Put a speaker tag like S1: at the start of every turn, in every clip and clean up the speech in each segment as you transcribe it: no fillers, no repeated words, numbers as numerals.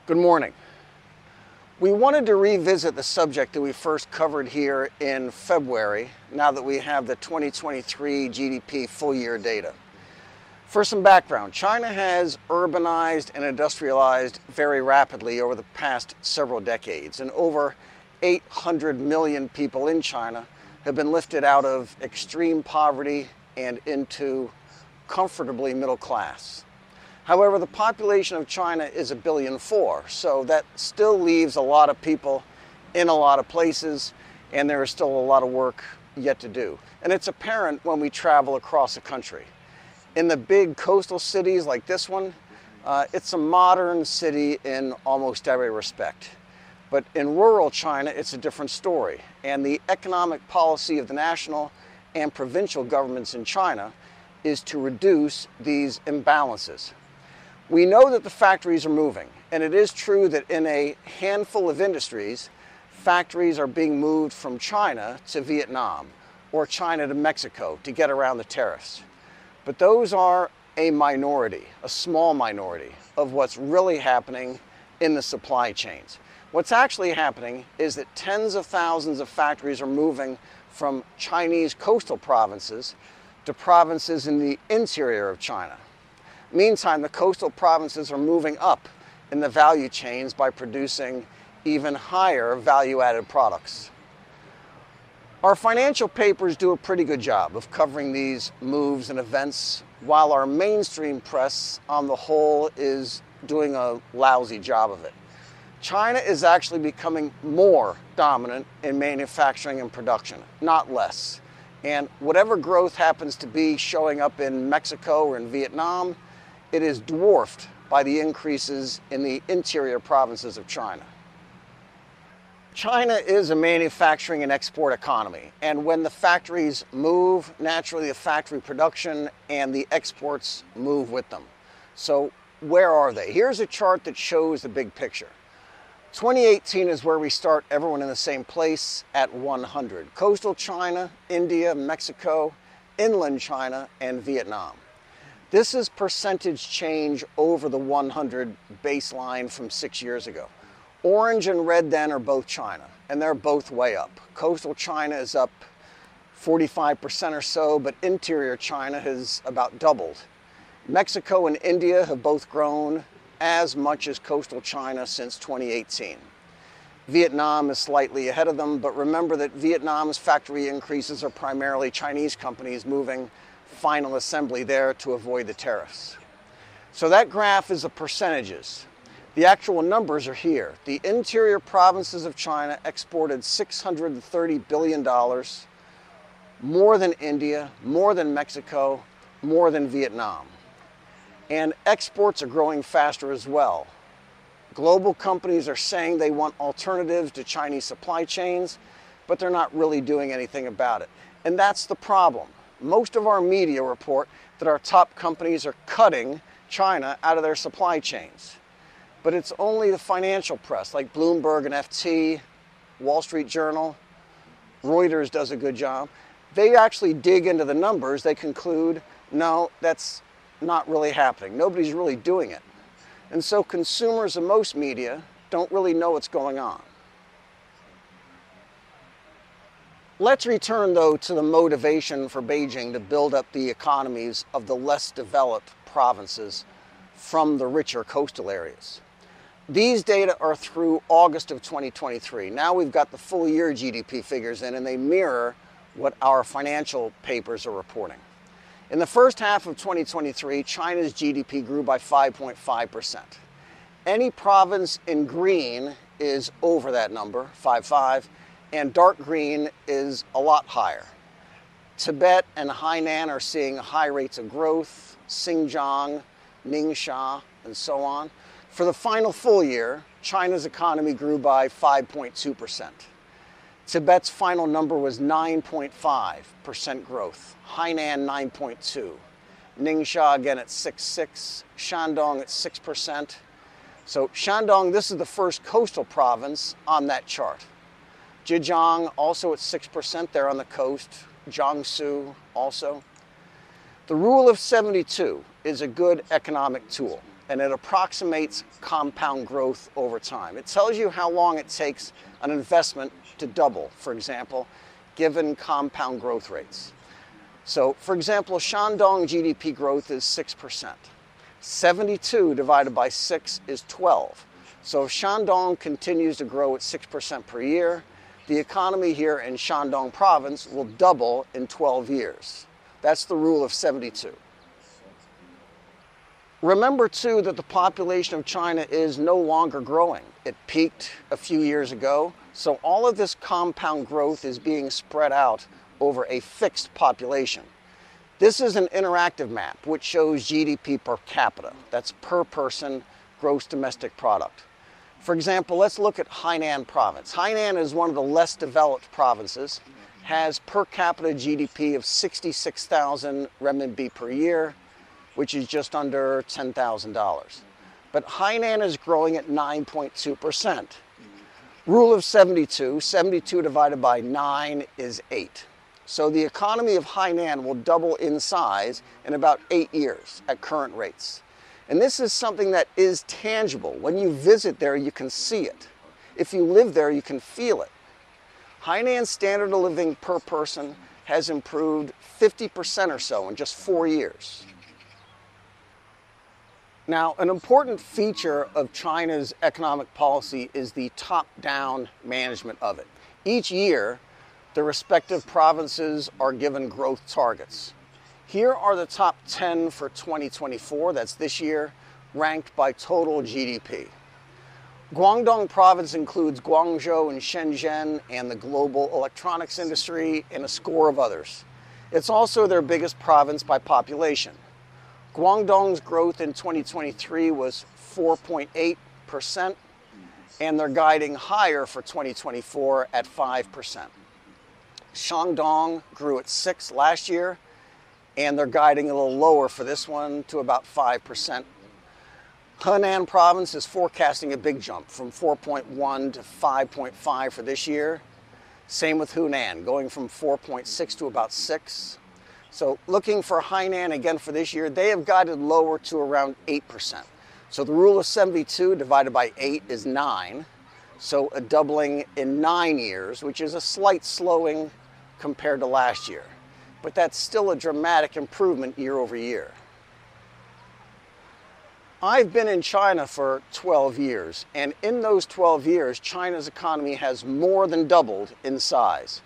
S1: Good morning. We wanted to revisit the subject that we first covered here in February, now that we have the 2023 GDP full year data. For some background, China has urbanized and industrialized very rapidly over the past several decades, and over 800 million people in China have been lifted out of extreme poverty and into comfortably middle class. However, the population of China is 1.4 billion, so that still leaves a lot of people in a lot of places, and there is still a lot of work yet to do. And it's apparent when we travel across the country. In the big coastal cities like this one, it's a modern city in almost every respect. But in rural China, it's a different story. And the economic policy of the national and provincial governments in China is to reduce these imbalances. We know that the factories are moving, and it is true that in a handful of industries, factories are being moved from China to Vietnam or China to Mexico to get around the tariffs. But those are a minority, a small minority of what's really happening in the supply chains. What's actually happening is that tens of thousands of factories are moving from Chinese coastal provinces to provinces in the interior of China. Meantime, the coastal provinces are moving up in the value chains by producing even higher value-added products. Our financial papers do a pretty good job of covering these moves and events, while our mainstream press on the whole is doing a lousy job of it. China is actually becoming more dominant in manufacturing and production, not less. And whatever growth happens to be showing up in Mexico or in Vietnam, it is dwarfed by the increases in the interior provinces of China. China is a manufacturing and export economy, and when the factories move, naturally the factory production and the exports move with them. So where are they? Here's a chart that shows the big picture. 2018 is where we start everyone in the same place at 100. Coastal China, India, Mexico, inland China, and Vietnam. This is percentage change over the 100 baseline from 6 years ago. Orange and red then are both China, and they're both way up. Coastal China is up 45% or so, but interior China has about doubled. Mexico and India have both grown as much as coastal China since 2018. Vietnam is slightly ahead of them, but remember that Vietnam's factory increases are primarily Chinese companies moving final assembly there to avoid the tariffs. So that graph is the percentages. The actual numbers are here. The interior provinces of China exported $630 billion, more than India, more than Mexico, more than Vietnam. And exports are growing faster as well. Global companies are saying they want alternatives to Chinese supply chains, but they're not really doing anything about it. And that's the problem. Most of our media report that our top companies are cutting China out of their supply chains. But it's only the financial press, like Bloomberg and FT, Wall Street Journal, Reuters does a good job. They actually dig into the numbers. They conclude, no, that's not really happening. Nobody's really doing it. And so consumers of most media don't really know what's going on. Let's return, though, to the motivation for Beijing to build up the economies of the less developed provinces from the richer coastal areas. These data are through August of 2023. Now we've got the full year GDP figures in, and they mirror what our financial papers are reporting. In the first half of 2023, China's GDP grew by 5.5%. Any province in green is over that number, 5.5, and dark green is a lot higher. Tibet and Hainan are seeing high rates of growth, Xinjiang, Ningxia, and so on. For the final full year, China's economy grew by 5.2%. Tibet's final number was 9.5% growth, Hainan 9.2%, Ningxia again at 6.6%, Shandong at 6%. So Shandong, this is the first coastal province on that chart. Zhejiang also at 6% there on the coast, Jiangsu also. The rule of 72 is a good economic tool. and it approximates compound growth over time. It tells you how long it takes an investment to double, for example, given compound growth rates. So, for example, Shandong GDP growth is 6%. 72 divided by 6 is 12. So if Shandong continues to grow at 6% per year, the economy here in Shandong province will double in 12 years. That's the rule of 72. Remember, too, that the population of China is no longer growing. It peaked a few years ago, so all of this compound growth is being spread out over a fixed population. This is an interactive map which shows GDP per capita. That's per person gross domestic product. For example, let's look at Hainan province. Hainan is one of the less developed provinces, has per capita GDP of 66,000 renminbi per year, which is just under $10,000. But Hainan is growing at 9.2%. Rule of 72, 72 divided by 9 is 8. So the economy of Hainan will double in size in about 8 years at current rates. And this is something that is tangible. When you visit there, you can see it. If you live there, you can feel it. Hainan's standard of living per person has improved 50% or so in just 4 years. Now, an important feature of China's economic policy is the top-down management of it. Each year, the respective provinces are given growth targets. Here are the top 10 for 2024, that's this year, ranked by total GDP. Guangdong province includes Guangzhou and Shenzhen and the global electronics industry and a score of others. It's also their biggest province by population. Guangdong's growth in 2023 was 4.8%, and they're guiding higher for 2024 at 5%. Shandong grew at 6% last year, and they're guiding a little lower for this one to about 5%. Henan province is forecasting a big jump from 4.1 to 5.5 for this year. Same with Hunan, going from 4.6 to about 6. So looking for Hainan again for this year, they have guided lower to around 8%. So the rule of 72 divided by 8 is 9. So a doubling in 9 years, which is a slight slowing compared to last year. But that's still a dramatic improvement year over year. I've been in China for 12 years, and in those 12 years, China's economy has more than doubled in size.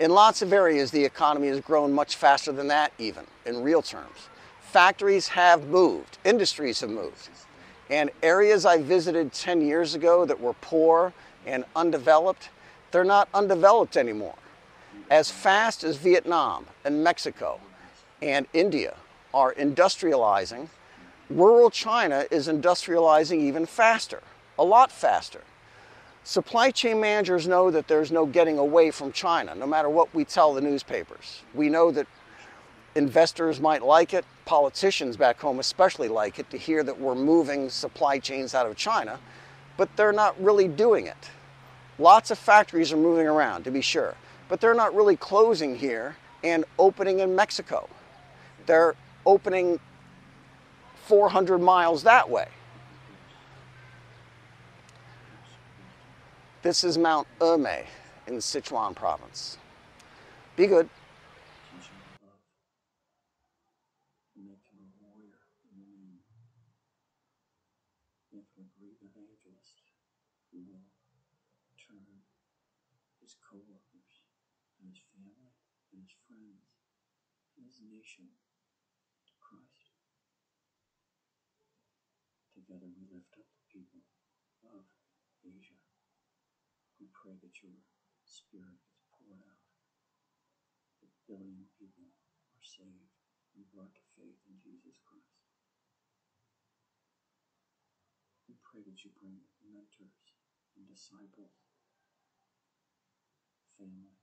S1: In lots of areas, the economy has grown much faster than that even, in real terms. Factories have moved, industries have moved. And areas I visited 10 years ago that were poor and undeveloped, they're not undeveloped anymore. As fast as Vietnam and Mexico and India are industrializing, rural China is industrializing even faster, a lot faster. Supply chain managers know that there's no getting away from China, no matter what we tell the newspapers. We know that investors might like it, politicians back home especially like it, to hear that we're moving supply chains out of China, but they're not really doing it. Lots of factories are moving around, to be sure, but they're not really closing here and opening in Mexico. They're opening 400 miles that way. This is Mount Emei in Sichuan province. Be good.
S2: His co-workers and his family and his friends and his nation to Christ. Together we lift up the people of Asia. We pray that your Spirit is poured out, that 1 billion people are saved and brought to faith in Jesus Christ. We pray that you bring mentors and disciples, family,